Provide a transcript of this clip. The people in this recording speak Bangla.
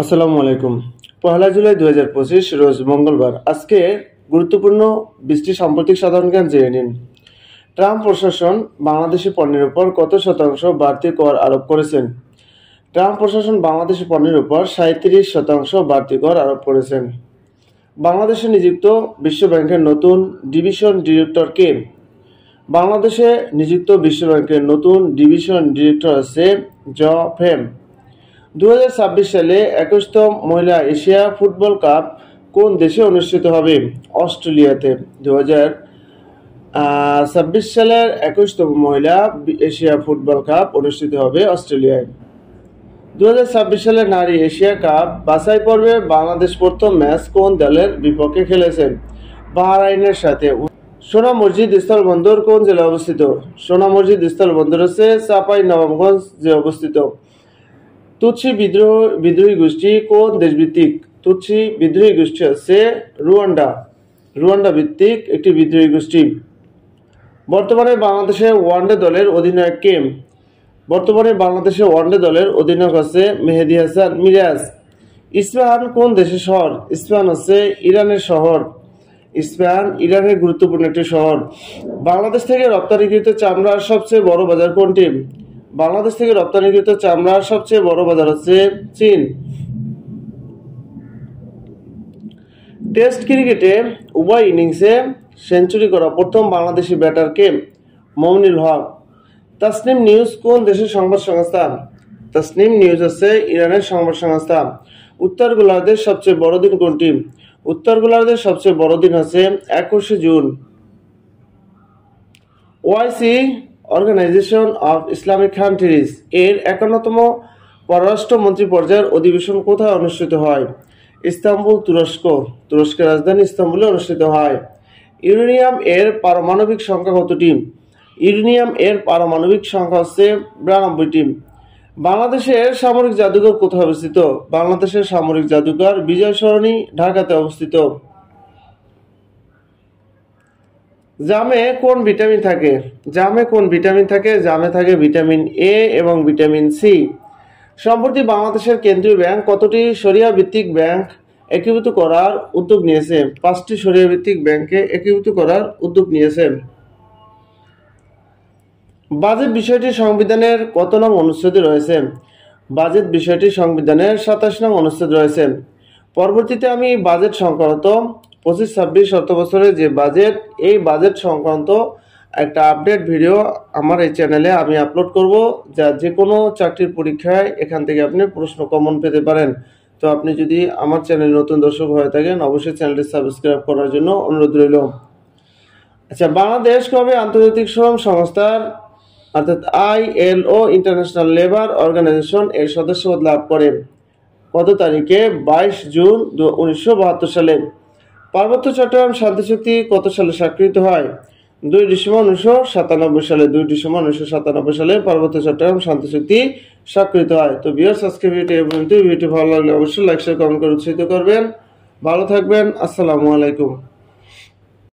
আসসালামু আলাইকুম। 1 জুলাই 2025 রোজ মঙ্গলবার। আজকে গুরুত্বপূর্ণ 20টি সাম্প্রতিক সাধারণ জ্ঞান জেনে নিন। ট্রাম্প প্রশাসন বাংলাদেশি পণ্যের উপর কত শতাংশ বাড়তি কর আরোপ করেছেন? ট্রাম্প প্রশাসন বাংলাদেশি পণ্যের উপর 37% বাড়তি কর আরোপ করেছেন। বাংলাদেশে নিযুক্ত বিশ্বব্যাংকের নতুন ডিভিশন ডিরেক্টর কে? বাংলাদেশে নিযুক্ত বিশ্বব্যাংকের নতুন ডিভিশন ডিরেক্টর আছে জ ফেম। 2026 সালে 21তম মহিলা এশিয়া ফুটবল কাপ কোন দেশে অনুষ্ঠিত হবে? অস্ট্রেলিয়াতে। 2026 সালের 21তম মহিলা এশিয়া ফুটবল কাপ অনুষ্ঠিত হবে অস্ট্রেলিয়ায়। 2026 সালের নারী এশিয়া কাপ বাছাই পর্বে বাংলাদেশ প্রথম ম্যাচ কোন দলের বিপক্ষে খেলেছে? বাহরাইনের সাথে। সোনা মসজিদ স্থলবন্দর কোন জেলায় অবস্থিত? সোনা মসজিদ স্থলবন্দর হচ্ছে চাঁপাইনবাবগঞ্জে অবস্থিত। তুৎসি বিদ্রোহী গোষ্ঠী কোন দেশভিত্তিক? তুৎসি বিদ্রোহী গোষ্ঠী হচ্ছে রুয়ান্ডা ভিত্তিক একটি বিদ্রোহী গোষ্ঠী। বর্তমানে বাংলাদেশের ওয়ানডে দলের অধিনায়ক কে? বর্তমানে বাংলাদেশের ওয়ানডে দলের অধিনায়ক আছে মেহেদী হাসান মিরাজ। ইস্পাহান কোন দেশের শহর? ইস্পাহান হচ্ছে ইরানের শহর। ইস্পাহান ইরানের গুরুত্বপূর্ণ একটি শহর। বাংলাদেশ থেকে রপ্তানিকৃত চামড়ার সবচেয়ে বড় বাজার কোনটি? বাংলাদেশ থেকে রপ্তানিকৃত চামড়ার সবচেয়ে বড় বাজার হচ্ছে চীন। টেস্ট ক্রিকেটে উভয় ইনিংসে সেঞ্চুরি করা প্রথম বাংলাদেশি ব্যাটার কে? মমিনুল হক। তাসনিম নিউজ কোন দেশের সংবাদ সংস্থা? তাসনিম নিউজ হচ্ছে ইরানের সংবাদ সংস্থা। উত্তর গোলার্ধের সবচেয়ে বড় দিন কোনটি? উত্তর গোলার্ধের সবচেয়ে বড় দিন হচ্ছে 21শে June. OIC Organisation of Islamic Countries এর 51তম পররাষ্ট্র মন্ত্রী পর্যায়ের অধিবেশন কোথায় অনুষ্ঠিত হয়? ইস্তাম্বুল, তুরস্ক। তুরস্কের রাজধানী ইস্তাম্বুলে অনুষ্ঠিত হয়। ইউরেনিয়াম এর পারমাণবিক সংখ্যা কতটি? ইউরেনিয়াম এর পারমাণবিক সংখ্যা হচ্ছে 92টি। বাংলাদেশের সামরিক জাদুঘর কোথায় অবস্থিত? বাংলাদেশের সামরিক জাদুঘর বিজয় সরণি, ঢাকাতে অবস্থিত। জামে কোন ভিটামিন থাকে? জামে কোন ভিটামিন থাকে? জামে থাকে ভিটামিন এ এবং ভিটামিন সি। সম্প্রতি বাংলাদেশের কেন্দ্রীয় ব্যাংক কতটি শরিয়া ভিত্তিক ব্যাংক একীভূত করার উদ্যোগ নিয়েছে? 5টি শরিয়া ভিত্তিক ব্যাংকে একীভূত করার উদ্যোগ নিয়েছে। বাজেট বিষয়টি সংবিধানের কত নং অনুচ্ছেদে রয়েছে? বাজেট বিষয়টি সংবিধানের 27 নং অনুচ্ছেদ রয়েছে। পরবর্তীতে আমি বাজেট সংক্রান্ত 25-26 অর্থবছরে যে বাজেট, এই বাজেট সংক্রান্ত একটা আপডেট ভিডিও আমার এই চ্যানেলে আমি আপলোড করব, যা যে কোনো চাকরির পরীক্ষায় এখান থেকে আপনি প্রশ্ন কমন পেতে পারেন। তো আপনি যদি আমার চ্যানেল নতুন দর্শক হয়ে থাকেন, অবশ্যই চ্যানেলটি সাবস্ক্রাইব করার জন্য অনুরোধ রইল। আচ্ছা, বাংলাদেশ কবে আন্তর্জাতিক শ্রম সংস্থার অর্থাৎ ILO ইন্টারন্যাশনাল লেবার অর্গানাইজেশন এর সদস্যপদ লাভ করে? কত তারিখে? 22 জুন 1972 সালে। পার্বত্য চট্টগ্রাম শান্তি চুক্তি কত সালে স্বাক্ষরিত হয়? 2 ডিসেম্বর 1997 সালে। 2 ডিসেম্বর 1997 সালে পার্বত্য চট্টগ্রাম শান্তি চুক্তি স্বাক্ষরিত হয়। তো ভিউয়ার্স, আজকে ভিডিওটি ভালো লাগলে অবশ্যই লাইক শেয়ার কমেন্ট করে উৎসাহিত করবেন। ভালো থাকবেন। আসসালামু আলাইকুম।